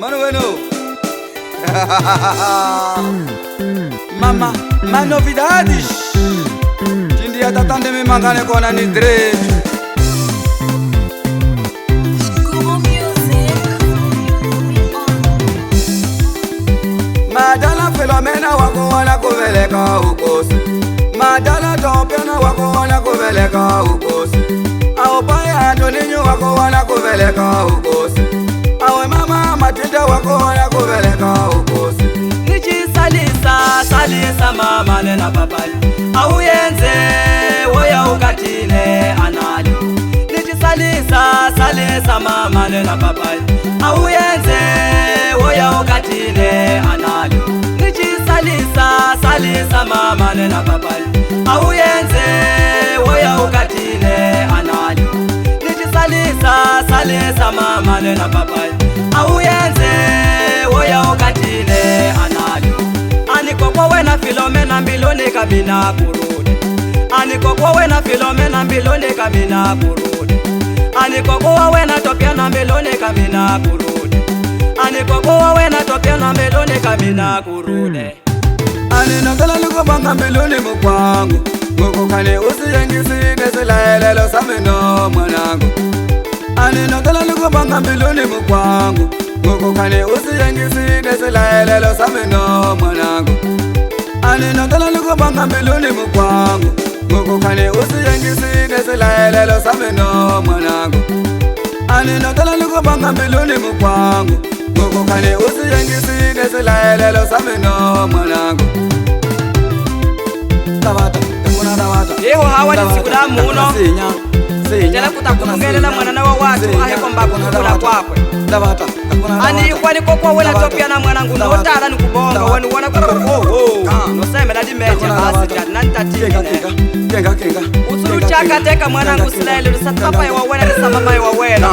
Mano bueno. Mama, novidades. Tindia tatande me mangane kona ni direito. Madala Filomena wako wana kuveleka ukosi. Madala Topiana wako wana kuveleka ukosi. Awo paya Antoninho wako wana kuveleka ukosi. Awe mama Matilda wako wana kuveleka ukosi. Nichi salisa mama nena papali. Au yenze woya ukatile anali. Nichi salisa mama nena papali. Au yenze woya ukatile anali. Nichi salisa mama nena papali. Au yenze woya ukatile anali. Nichi salisa mama nena papali. Au yenze woya ukatile anali. Anikokwa wena Filomena mbiloni kabina kurudi. Anikokwa wena Filomena mbiloni kabina kurudi. Anikokwa wena Topiana mbiloni kabina kurudi. Anikokwa wena Topiana mbiloni kabina kurudi. Aninogala luko banga mbiloni mukwangu. Ngoko kane usiyengisi nesilaelelo sameno mwanangu. Aninogala luko banga mbiloni mukwangu. Ngoko kane usiyengisi nesilaelelo sameno mwanangu. Aninogala luko banga mbiloni mukwangu. Ngoko kane usiyengisi nesilaelelo sameno mwanangu. Aninogala luko banga mbiloni mukwangu. Ngoko kane usiyengisi nesilaelelo sameno mwanangu. Tabata, kakuna tabata. Yeho hawa ni siku la muno. Jala kutakumungelela mwana na wawatu aheko mbako kukula kwakwe. Tabata, kakuna tabata. Ani kwani kokwa wena Topiana mwanangu notala nikubonga wani wana nosemela limeje basi jani nantatine. Kenga. Usuru chaka teka mwanangu silaele lusatapa ya wawena nisa mama ya wawena.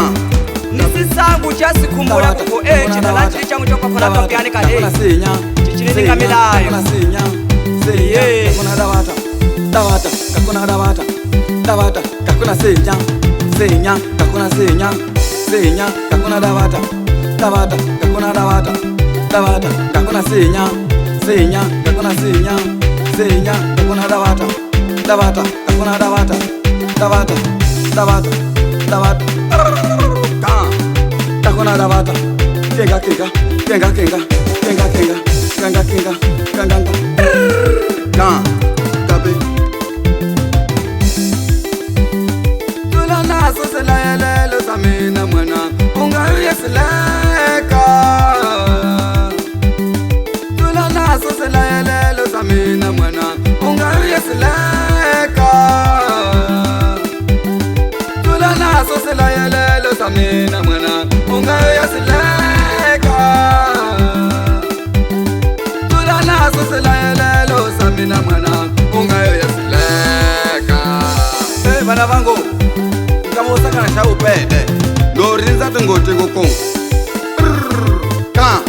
Nisisangu chasi kumbura kuko na lanchili changu choko kona Topiani kade. Chichini nikamilayo. Kakuna tabata, kakuna tabata. Tabata, kakuna senya, kakuna senya, kakuna tabata. Tabata, kakuna tabata. Tabata, kakuna senya, kakuna senya, kakuna tabata. Tabata, kakuna tabata. Tabata. Kakuna tabata. Kenga. Kabe. Naso silayelelo samina mwana ungaye sileka. Tula naso silayelelo samina mwana ungaye sileka. Tula naso silayelelo samina mwana ungaye sileka. Tula naso silayelelo samina mwana ungaye sileka. Hey bana vangu kama usaka na shau pede lorinza tengote kokon ka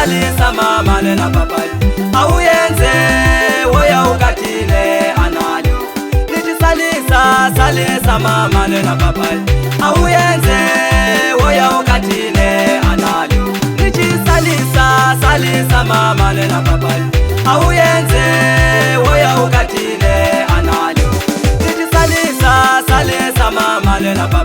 nichisalisa mama na papa auyenze woya ukatile analyo nichisalisa mama na papa auyenze woya ukatile analyo nichisalisa mama na papa auyenze woya ukatile analyo nichisalisa mama na papa